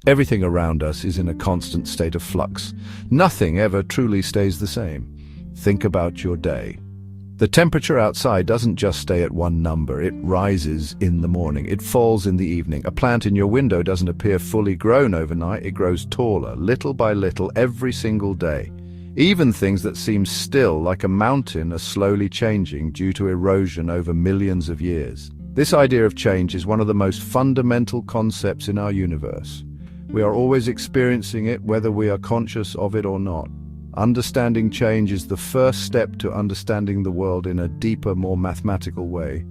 Everything around us is in a constant state of flux. Nothing ever truly stays the same. Think about your day. The temperature outside doesn't just stay at one number. It rises in the morning. It falls in the evening. A plant in your window doesn't appear fully grown overnight. It grows taller, little by little, every single day. Even things that seem still, like a mountain, are slowly changing due to erosion over millions of years. This idea of change is one of the most fundamental concepts in our universe. We are always experiencing it, whether we are conscious of it or not. Understanding change is the first step to understanding the world in a deeper, more mathematical way.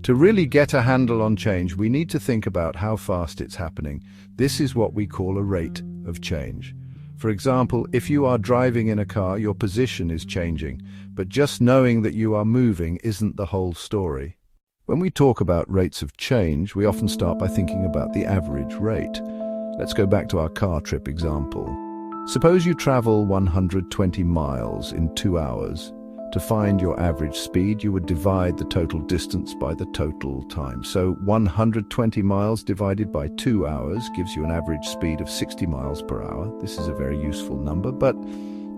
To really get a handle on change, we need to think about how fast it's happening. This is what we call a rate of change. For example, if you are driving in a car, your position is changing, but just knowing that you are moving isn't the whole story. When we talk about rates of change, we often start by thinking about the average rate. Let's go back to our car trip example. Suppose you travel 120 miles in 2 hours. To find your average speed, you would divide the total distance by the total time. So 120 miles divided by 2 hours gives you an average speed of 60 miles per hour. This is a very useful number, but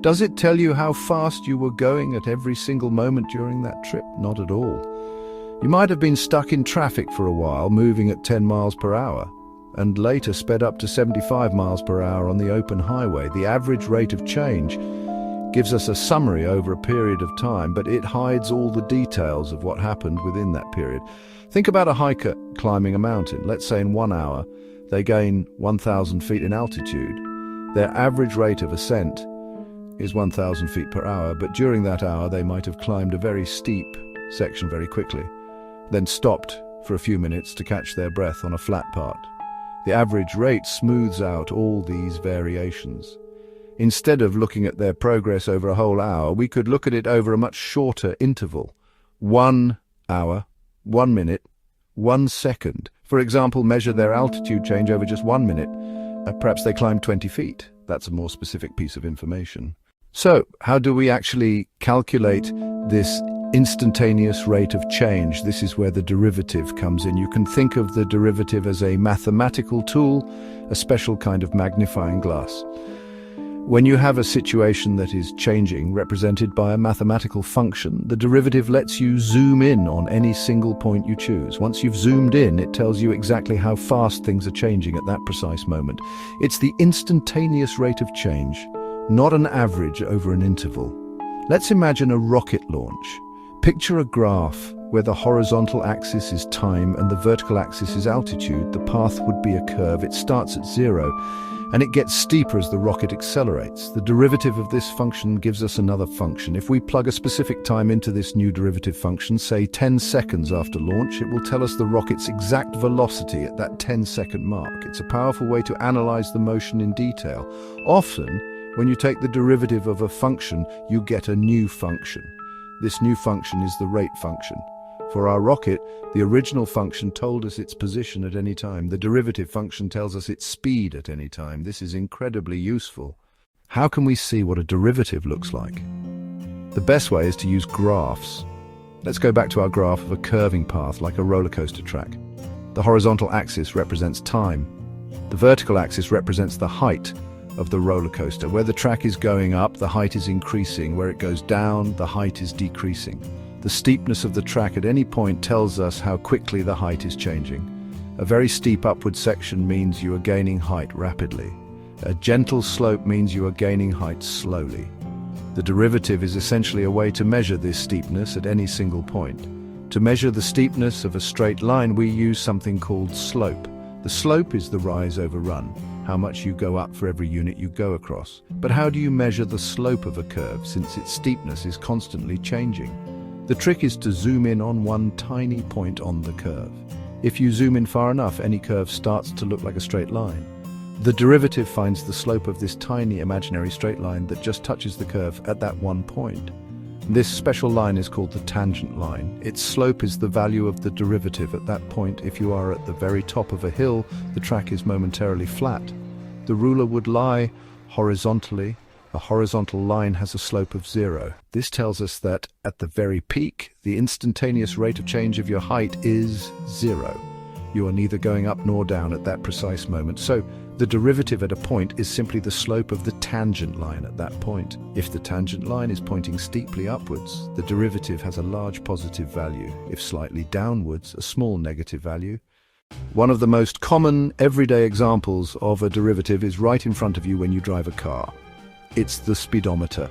does it tell you how fast you were going at every single moment during that trip? Not at all. You might have been stuck in traffic for a while, moving at 10 miles per hour. And later sped up to 75 miles per hour on the open highway. The average rate of change gives us a summary over a period of time, but it hides all the details of what happened within that period. Think about a hiker climbing a mountain. Let's say in 1 hour, they gain 1,000 feet in altitude. Their average rate of ascent is 1,000 feet per hour, but during that hour, they might have climbed a very steep section very quickly, then stopped for a few minutes to catch their breath on a flat part. The average rate smooths out all these variations. Instead of looking at their progress over a whole hour, we could look at it over a much shorter interval. 1 hour, 1 minute, 1 second. For example, measure their altitude change over just 1 minute. Perhaps they climbed 20 feet. That's a more specific piece of information. So, how do we actually calculate this instantaneous rate of change? This is where the derivative comes in. You can think of the derivative as a mathematical tool, a special kind of magnifying glass. When you have a situation that is changing, represented by a mathematical function, the derivative lets you zoom in on any single point you choose. Once you've zoomed in, it tells you exactly how fast things are changing at that precise moment. It's the instantaneous rate of change, not an average over an interval. Let's imagine a rocket launch. Picture a graph where the horizontal axis is time and the vertical axis is altitude. The path would be a curve. It starts at 0 and it gets steeper as the rocket accelerates. The derivative of this function gives us another function. If we plug a specific time into this new derivative function, say 10 seconds after launch, it will tell us the rocket's exact velocity at that 10-second mark. It's a powerful way to analyze the motion in detail. Often, when you take the derivative of a function, you get a new function. This new function is the rate function. For our rocket, the original function told us its position at any time. The derivative function tells us its speed at any time. This is incredibly useful. How can we see what a derivative looks like? The best way is to use graphs. Let's go back to our graph of a curving path like a roller coaster track. The horizontal axis represents time. The vertical axis represents the height of the roller coaster. Where the track is going up, the height is increasing. Where it goes down, the height is decreasing. The steepness of the track at any point tells us how quickly the height is changing. A very steep upward section means you are gaining height rapidly. A gentle slope means you are gaining height slowly. The derivative is essentially a way to measure this steepness at any single point. To measure the steepness of a straight line, we use something called slope. The slope is the rise over run, how much you go up for every unit you go across. But how do you measure the slope of a curve, since its steepness is constantly changing? The trick is to zoom in on one tiny point on the curve. If you zoom in far enough, any curve starts to look like a straight line. The derivative finds the slope of this tiny imaginary straight line that just touches the curve at that one point. This special line is called the tangent line. Its slope is the value of the derivative at that point. If you are at the very top of a hill, the track is momentarily flat. The ruler would lie horizontally. A horizontal line has a slope of 0. This tells us that at the very peak, the instantaneous rate of change of your height is 0. You are neither going up nor down at that precise moment. So The derivative at a point is simply the slope of the tangent line at that point. If the tangent line is pointing steeply upwards, the derivative has a large positive value. If slightly downwards, a small negative value. One of the most common everyday examples of a derivative is right in front of you when you drive a car. It's the speedometer.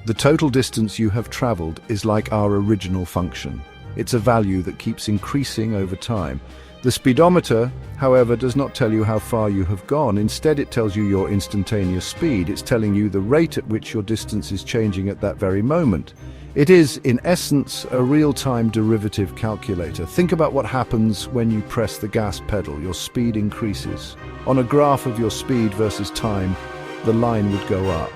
The total distance you have traveled is like our original function. It's a value that keeps increasing over time. The speedometer, however, does not tell you how far you have gone. Instead, it tells you your instantaneous speed. It's telling you the rate at which your distance is changing at that very moment. It is, in essence, a real-time derivative calculator. Think about what happens when you press the gas pedal. Your speed increases. On a graph of your speed versus time, the line would go up.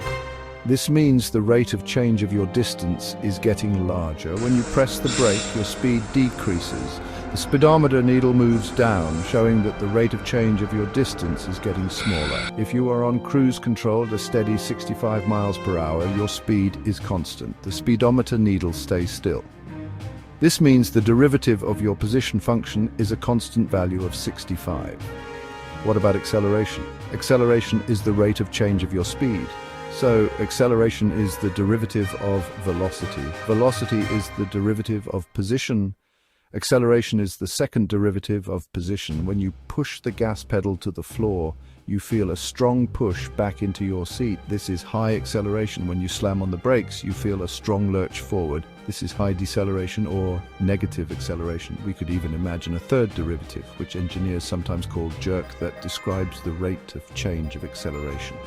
This means the rate of change of your distance is getting larger. When you press the brake, your speed decreases. The speedometer needle moves down, showing that the rate of change of your distance is getting smaller. If you are on cruise control at a steady 65 miles per hour, your speed is constant. The speedometer needle stays still. This means the derivative of your position function is a constant value of 65. What about acceleration? Acceleration is the rate of change of your speed. So, acceleration is the derivative of velocity. Velocity is the derivative of position. Acceleration is the second derivative of position. When you push the gas pedal to the floor, you feel a strong push back into your seat. This is high acceleration. When you slam on the brakes, you feel a strong lurch forward. This is high deceleration or negative acceleration. We could even imagine a third derivative, which engineers sometimes call jerk, that describes the rate of change of acceleration.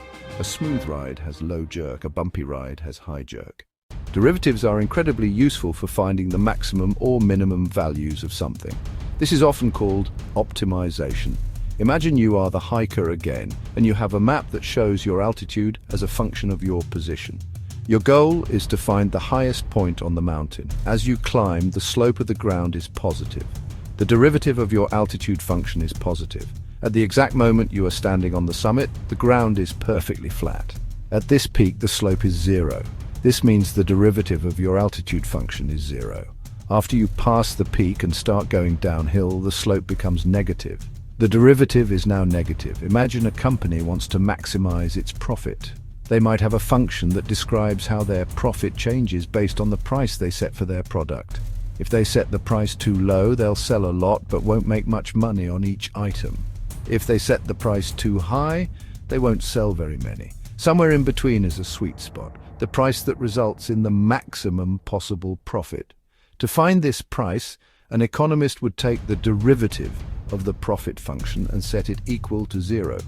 A smooth ride has low jerk, a bumpy ride has high jerk. Derivatives are incredibly useful for finding the maximum or minimum values of something. This is often called optimization. Imagine you are the hiker again, and you have a map that shows your altitude as a function of your position. Your goal is to find the highest point on the mountain. As you climb, the slope of the ground is positive. The derivative of your altitude function is positive. At the exact moment you are standing on the summit, the ground is perfectly flat. At this peak, the slope is 0. This means the derivative of your altitude function is 0. After you pass the peak and start going downhill, the slope becomes negative. The derivative is now negative. Imagine a company wants to maximize its profit. They might have a function that describes how their profit changes based on the price they set for their product. If they set the price too low, they'll sell a lot but won't make much money on each item. If they set the price too high, they won't sell very many. Somewhere in between is a sweet spot, the price that results in the maximum possible profit. To find this price, an economist would take the derivative of the profit function and set it equal to 0.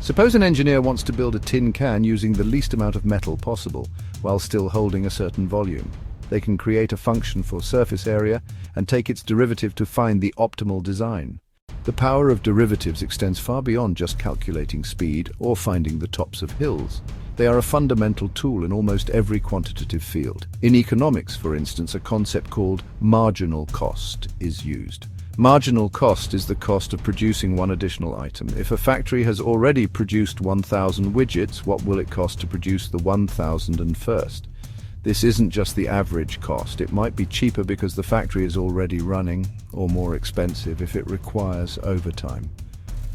Suppose an engineer wants to build a tin can using the least amount of metal possible, while still holding a certain volume. They can create a function for surface area and take its derivative to find the optimal design. The power of derivatives extends far beyond just calculating speed or finding the tops of hills. They are a fundamental tool in almost every quantitative field. In economics, for instance, a concept called marginal cost is used. Marginal cost is the cost of producing one additional item. If a factory has already produced 1,000 widgets, what will it cost to produce the 1,001st? This isn't just the average cost. It might be cheaper because the factory is already running, or more expensive if it requires overtime.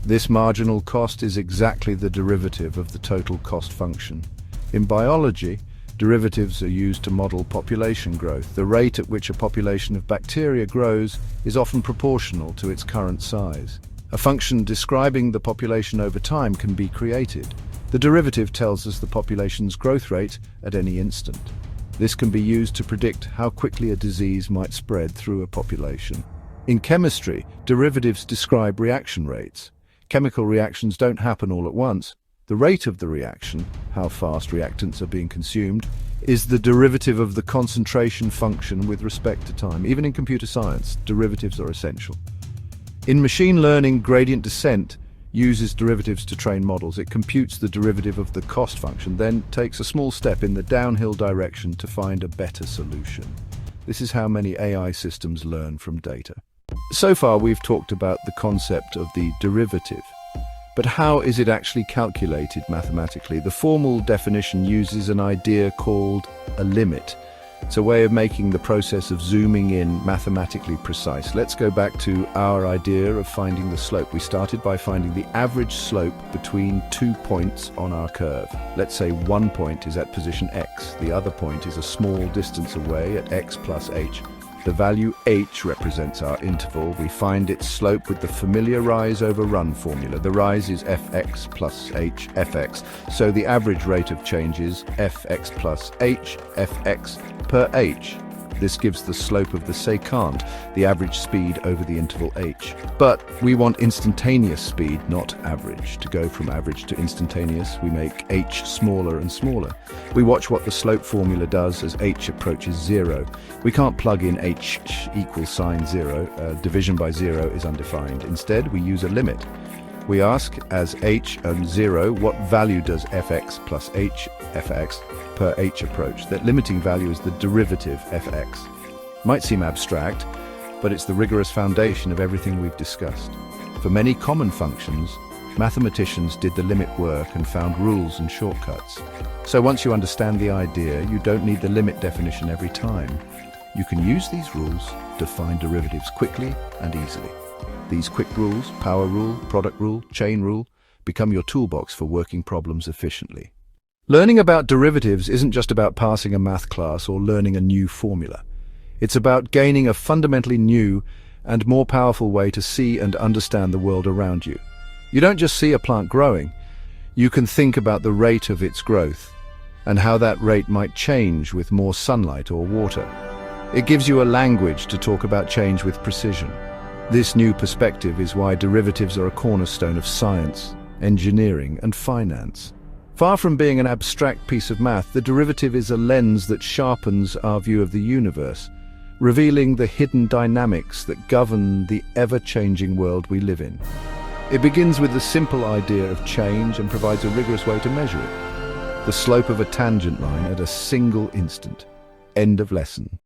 This marginal cost is exactly the derivative of the total cost function. In biology, derivatives are used to model population growth. The rate at which a population of bacteria grows is often proportional to its current size. A function describing the population over time can be created. The derivative tells us the population's growth rate at any instant. This can be used to predict how quickly a disease might spread through a population. In chemistry, derivatives describe reaction rates. Chemical reactions don't happen all at once. The rate of the reaction, how fast reactants are being consumed, is the derivative of the concentration function with respect to time. Even in computer science, derivatives are essential. In machine learning, gradient descent uses derivatives to train models. It computes the derivative of the cost function, then takes a small step in the downhill direction to find a better solution. This is how many AI systems learn from data. So far, we've talked about the concept of the derivative. But how is it actually calculated mathematically? The formal definition uses an idea called a limit. It's a way of making the process of zooming in mathematically precise. Let's go back to our idea of finding the slope. We started by finding the average slope between 2 points on our curve. Let's say one point is at position x, the other point is a small distance away at x plus h. The value h represents our interval. We find its slope with the familiar rise over run formula. The rise is fx plus h fx, so the average rate of change is fx plus h fx per h. This gives the slope of the secant, the average speed over the interval h. But we want instantaneous speed, not average. To go from average to instantaneous, we make h smaller and smaller. We watch what the slope formula does as h approaches 0. We can't plug in h equals sine 0. Division by 0 is undefined. Instead, we use a limit. We ask, as h and 0, what value does fx plus h fx per h approach? That limiting value is the derivative fx. Might seem abstract, but it's the rigorous foundation of everything we've discussed. For many common functions, mathematicians did the limit work and found rules and shortcuts. So once you understand the idea, you don't need the limit definition every time. You can use these rules to find derivatives quickly and easily. These quick rules, power rule, product rule, chain rule, become your toolbox for working problems efficiently. Learning about derivatives isn't just about passing a math class or learning a new formula. It's about gaining a fundamentally new and more powerful way to see and understand the world around you. You don't just see a plant growing, you can think about the rate of its growth and how that rate might change with more sunlight or water. It gives you a language to talk about change with precision. This new perspective is why derivatives are a cornerstone of science, engineering, and finance. Far from being an abstract piece of math, the derivative is a lens that sharpens our view of the universe, revealing the hidden dynamics that govern the ever-changing world we live in. It begins with the simple idea of change and provides a rigorous way to measure it. The slope of a tangent line at a single instant. End of lesson.